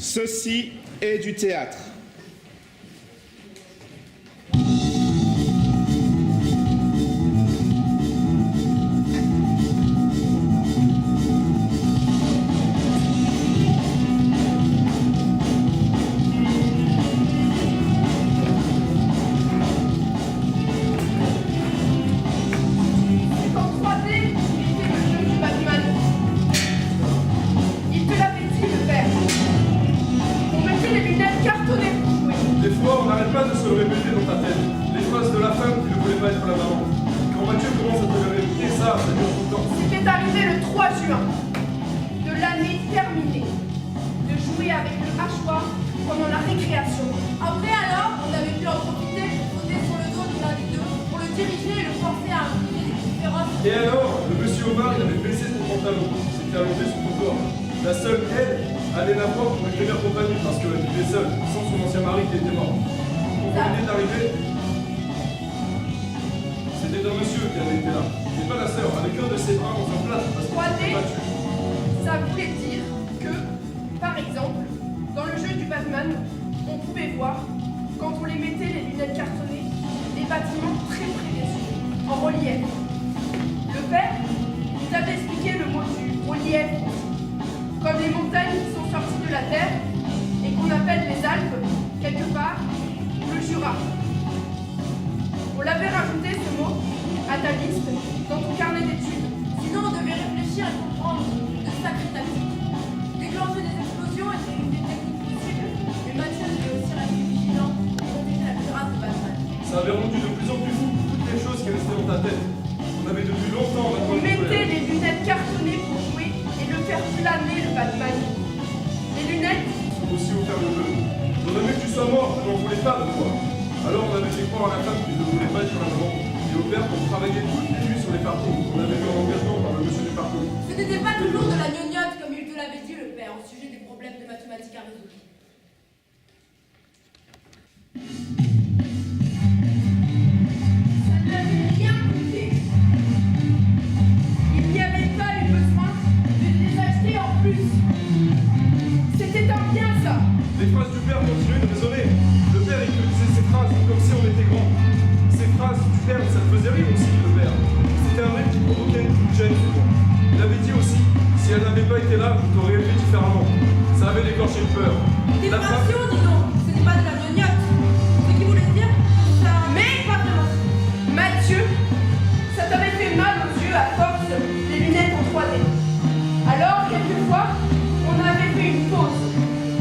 Ceci est du théâtre. C'est arrivé le 3 juin de l'année terminée de jouer avec le hachoir pendant la récréation. Après alors, on avait pu en profiter pour sauter sur le dos de l'un des deux pour le diriger et le forcer à imprimer des coups féroces. Et alors, le monsieur Omar, il avait baissé son pantalon, il s'était allongé sur son corps. La seule, elle, allait la voir pour lui tenir compagnie parce qu'elle vivait seule, sans son ancien mari qui était mort. Quand on est arrivé, c'était un monsieur qui avait été là. Et pas la sœur, avec un de ses bras dans un plat parce qu'il s'était battu. Ça voulait dire que, par exemple, dans le jeu du Batman, on pouvait voir, quand on les mettait les lunettes cartonnées, des bâtiments très près des yeux, en relief. Le père nous avait expliqué le mot du relief, comme les montagnes qui sont sorties de la terre et qu'on appelle les Alpes, quelque part, le Jura. On l'avait rajouté ce mot à ta liste dans ton carnet d'études. Sinon, on devait réfléchir et comprendre de sacrées tactiques. Déclencher des explosions était une des techniques possibles, mais Mathieu devait aussi rester vigilant pour protéger la cuirasse de Batman. Ça avait rendu de plus en plus fou toutes les choses qui restaient dans ta tête. On avait depuis longtemps On mettait les lunettes cartonnées pour jouer et le faire planer le Batman. Les lunettes sont aussi au faire le jeu. On a vu que tu sois mort, on n'en voulait pas de toi. Alors on avait fait croire à la femme qu'il ne voulait pas être la maman. Et au père qu'on travaillait toutes les nuits sur les parkings. On avait eu un engagement par le monsieur du parking. Ce n'était pas toujours de la gnognotte comme il te l'avait dit le père au sujet des problèmes de mathématiques à résoudre. Ça n'avait rien coûté. Il n'y avait pas eu besoin de les acheter en plus. C'était un bien ça. Les phrases du père continuaient de résonner. Le père il te disait ces phrases comme si on était grand. Ces phrases du père, ça te faisait rire aussi, le père. C'était un rire qui provoquait une gêne chez toi. Il avait dit aussi, si elle n'avait pas été là, je t'aurais élevé différemment. Ça avait déclenché une peur. Des fractions, dis donc, ce n'est pas de la gnognotte. Ce qui voulait dire que ça... Mais pas vraiment. Mathieu, ça t'avait fait mal aux yeux à force des lunettes en 3D. Alors, quelquefois, on avait fait une pause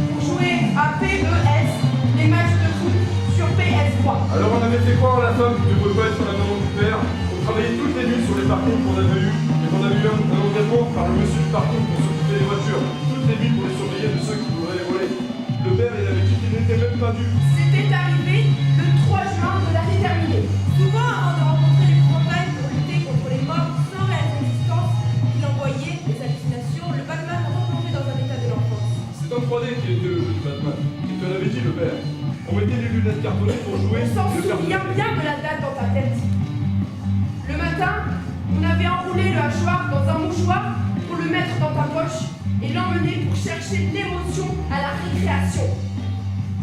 pour jouer à PES, les matchs de foot sur PS3. Alors on avait fait croire à la femme qu'il ne pouvait pas être la maman du père. On travaillait toutes les nuits sur les parkings qu'on avait eu. Et qu'on avait eu un engagement par le monsieur du parking pour s'occuper des voitures. Toutes les nuits pour les surveiller de ceux qui voudraient les voler. Le père, il avait dit qu'il n'était même pas dû. C'était arrivé le 3 juin de l'année terminée. Souvent, avant de rencontrer les montagnes pour lutter contre les morts sans réelle résistance, il envoyait des hallucinations, le Batman replongeait dans un état de l'enfance. C'est un 3D qui était le jeu du Batman. Il te l'avait dit, le père. On mettait les lunettes cartonnées pour jouer. On s'en et le faire souvient bien de la date dans ta tête. Le matin, on avait enroulé le hachoir dans un mouchoir pour le mettre dans ta poche et l'emmener pour chercher l'émotion à la récréation.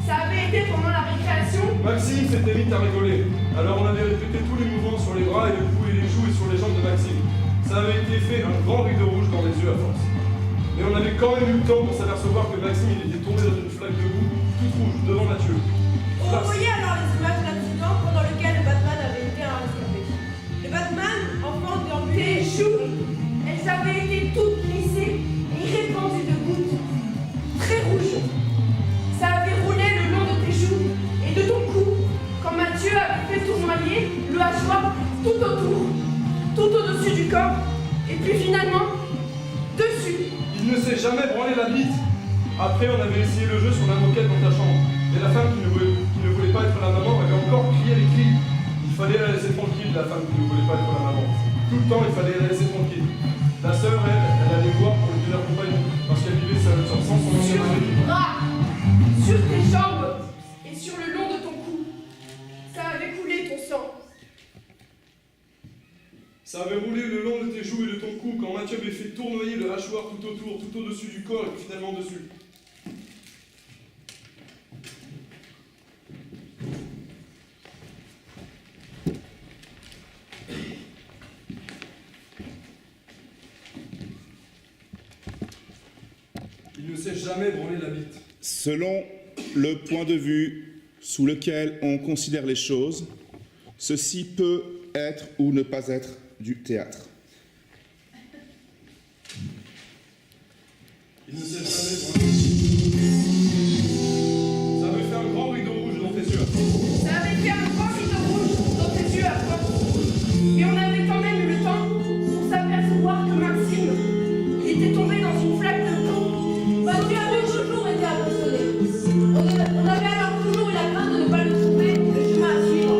Ça avait été pendant la récréation. Maxime s'était mis à rigoler. Alors on avait répété tous les mouvements sur les bras et le cou et les joues et sur les jambes de Maxime. Ça avait été fait un grand rideau rouge dans les yeux à force. Mais on avait quand même eu le temps pour s'apercevoir que Maxime il était tombé dans une flaque de boue, toute rouge, devant Mathieu. On voyait alors les images de l'accident pendant lequel le Batman avait été un rescapé. Le Batman, enfant déambulé... Tes joues, elles avaient été toutes lissées et répandues de gouttes, très rouges. Ça avait roulé le long de tes joues et de ton cou, quand Mathieu avait fait tournoyer le hachoir tout autour, tout au-dessus du corps, et puis finalement, dessus. Il ne s'est jamais branlé la bite. Après, on avait essayé le jeu sur la moquette dans ta chambre. Et la femme qui ne voulait pas être la maman avait encore crié les cris. Il fallait la laisser tranquille, la femme qui ne voulait pas être la maman. Tout le temps, il fallait la laisser tranquille. Ta sœur, elle allait voir pour lui tenir compagnie, parce qu'elle vivait seule, sans son ancien Sur mari. tes bras, sur tes jambes et sur le long de ton cou. Ça avait coulé ton sang. Ça avait roulé le long de tes joues et de ton cou quand Mathieu avait fait tournoyer le hachoir tout autour, tout au-dessus du corps et puis finalement dessus. Il ne s'est jamais branlé la bite. Selon le point de vue sous lequel on considère les choses, ceci peut être ou ne pas être du théâtre. Il ne s'est jamais branlé. Ça avait fait un grand rideau rouge dans tes yeux. Ça avait fait un grand rideau rouge dans tes yeux à force. Mais on avait quand même eu le temps pour s'apercevoir que Maxime était tombé dans une flaque de plomb. Mathieu avait toujours été impressionné. On avait alors toujours eu la crainte de ne pas le trouver, le chemin à suivre.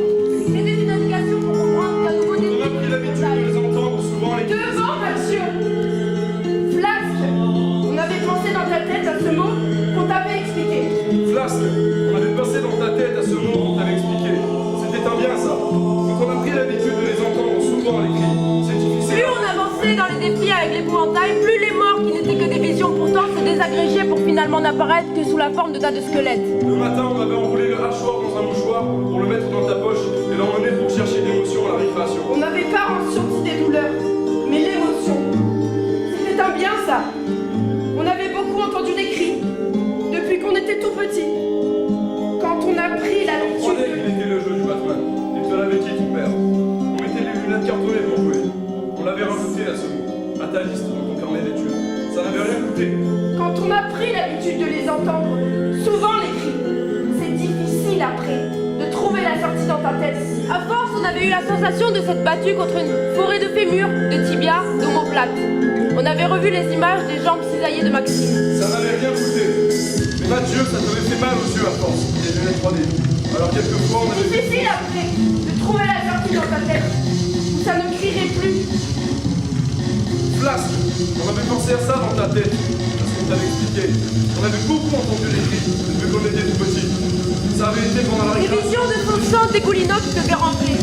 C'était une indication pour comprendre qu'à nouveau des On a pris l'habitude de les entendre souvent les Devant Mathieu, Flasque, on avait pensé dans ta tête à ce mot qu'on t'avait expliqué. Flasque, on avait passé dans ta tête à ce mot qu'on t'avait expliqué. C'était un bien ça. Quand on a pris l'habitude de les entendre souvent à l'écrit, c'est difficile. Plus on avançait dans les défis avec l'épouvantail, plus les morts qui n'étaient que des visions pourtant se désagrégeaient pour finalement n'apparaître que sous la forme de tas de squelettes. Le matin, on avait enroulé le hachoir dans un mouchoir pour le mettre dans ta poche et l'emmener pour chercher l'émotion à la récréation. On n'avait pas ressenti des douleurs, mais l'émotion. C'était un bien ça. On avait beaucoup entendu des cris, depuis qu'on était tout petit. Quand on a pris On l'habitude croyait qu'il était le jeu du Batman. Il te l'avait dit ton père. On mettait les lunettes cartonnées pour jouer. On l'avait rajouté à ce mot, à ta liste dans ton carnet d'études. Ça n'avait rien coûté. Quand on a pris l'habitude de les entendre, souvent les cris, c'est difficile après de trouver la sortie dans ta tête. À force, on avait eu la sensation de s'être battu contre une forêt de fémurs, de tibias, d'omoplates. On avait revu les images des jambes cisaillées de Maxime. Ça n'avait rien coûté. Mais Mathieu, ça t'avait fait mal aux yeux à force. Les lunettes 3D. Alors quelquefois, on avait fait... Difficile après de trouver la sortie dans ta tête, où ça ne crierait plus. Flasque, on avait pensé à ça dans ta tête, parce qu'on t'avait expliqué. On avait beaucoup entendu les cris depuis qu'on était tout petit. Ça avait été pendant la Des récréation. visions de son sang dégoulinant qui devait rentrer.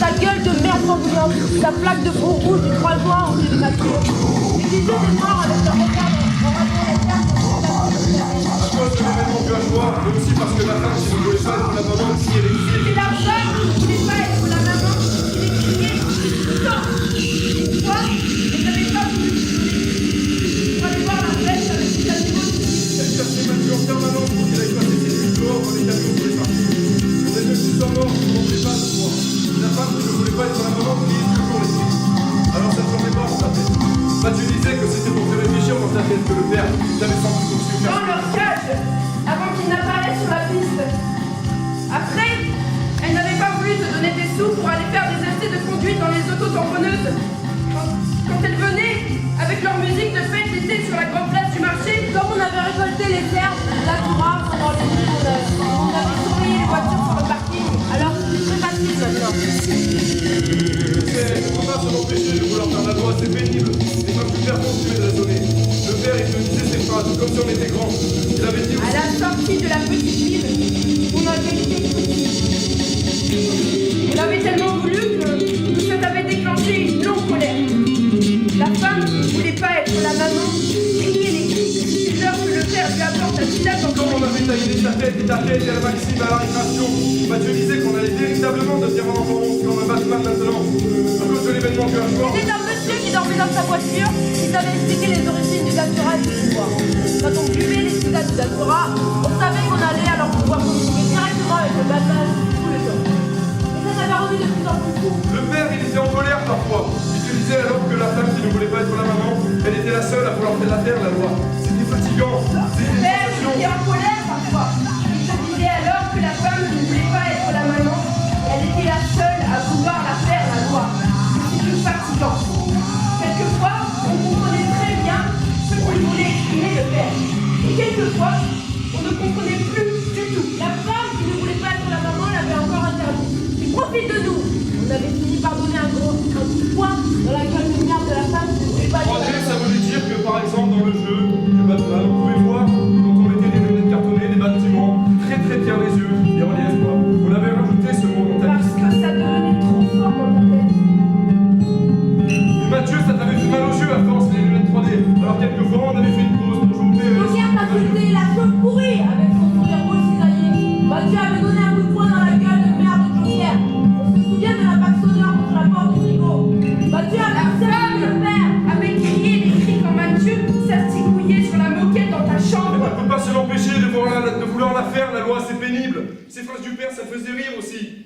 Sa gueule de merde sanglante, sa plaque de peau rouge du 3 juin au lieu de Mathieu. Des visions des morts avec leur regard en radiant les terres À cause de l'événement du hachoir, mais aussi parce que la femme qui ne voulait pas être la maman qui est les C'est la femme qui ne voulait pas être la maman qui les criait tout le temps. Une fois, elle n'avait pas voulu se donner pour aller voir la flèche avec ses animaux. Elle cherchait Mathieu en permanence pour qu'il aille passer ses nuits dehors quand les camions voulaient partir. On est venu qu'il soit mort, on ne voulait pas de moi. La femme qui ne voulait pas être la maman criait toujours les cris. Alors ça ne tournait pas dans ta tête. Mathieu disait que c'était pour te réfléchir dans ta tête que le père t'avait sans doute aussi Dans leur cage, avant qu'ils n'apparaissent sur la piste. Après, elle n'avait pas voulu te donner des sous pour aller faire des essais de conduite dans les auto-tamponneuses. Quand elles venaient, avec leur musique de fête l'été sur la grande place du marché, Comme on avait récolté les herbes, la courage pendant les nuits, on avait surveillé les voitures sur le parking. Alors c'est très facile maintenant. On ne peut pas s'en empêcher de vouloir faire la loi, c'est pénible. Et comme tu perds tu es raisonné. Le père, il te disait ces phrases, comme si on était grand. Il avait dit à la sortie de la petite ville, on avait été on avait tellement voulu que ça t'avait déclenché une longue colère. La femme qui ne voulait pas être la maman criait les cris. C'est l'heure que le père lui apporte un village en Quand on avait taillé ta tête et à la Maxime à la récréation, Mathieu disait qu'on allait véritablement devenir un enfant comme un Batman maintenant, à cause de l'événement du hachoir. C'était un monsieur qui dormait dans sa voiture qui savait expliquer les origines du Datura et du pouvoir. Quand on buvait les cigares du Datura, on savait qu'on allait alors pouvoir communiquer directement avec le Batman tout le temps. Et ça m'avait rendu de plus en plus fou. Le père, il était en colère parfois. Il te disait alors que la femme qui ne voulait pas être la maman, elle était la seule à vouloir la faire, la loi. C'était fatigant, c'était une père sensation. était en colère parfois. Il se disait alors que la femme qui ne voulait pas être la maman, elle était la seule à vouloir la faire la loi. C'était une fatigante. Quelquefois, on comprenait très bien ce qu'il voulait exprimer le père. Et quelquefois, on ne comprenait plus du tout. La femme qui ne voulait pas être la maman l'avait encore interdit. Il profite de nous. On avait fini par donner un coup de poing dans la gueule de merde de la femme qui ne voulait pas être la Croire, maman. ça voulait dire que par exemple dans le jeu du Batman, on pouvait voir quand on mettait des lunettes cartonnées, des bâtiments, très très bien les yeux, des reliefs quoi. On avait rajouté ce mot dans ta Parce liste. que ça devenait trop fort dans ta tête. Et Mathieu, ça t'avait fait mal aux yeux à force les lunettes 3D. Alors quelquefois on avait fait une pause pour jouer au PES. Regarde m'a insulté la cheveux pourrie avec son sourire rouge cisaillé. Mathieu avait donné un coup de poing dans la gueule de merde de Joker. On se souvient de l'impact sonore contre la porte du frigo. Mathieu avait La observé le père. avait crié les cris quand Mathieu s'articulait vouloir la faire, la loi, c'est pénible. Ces phrases du père, ça faisait rire aussi.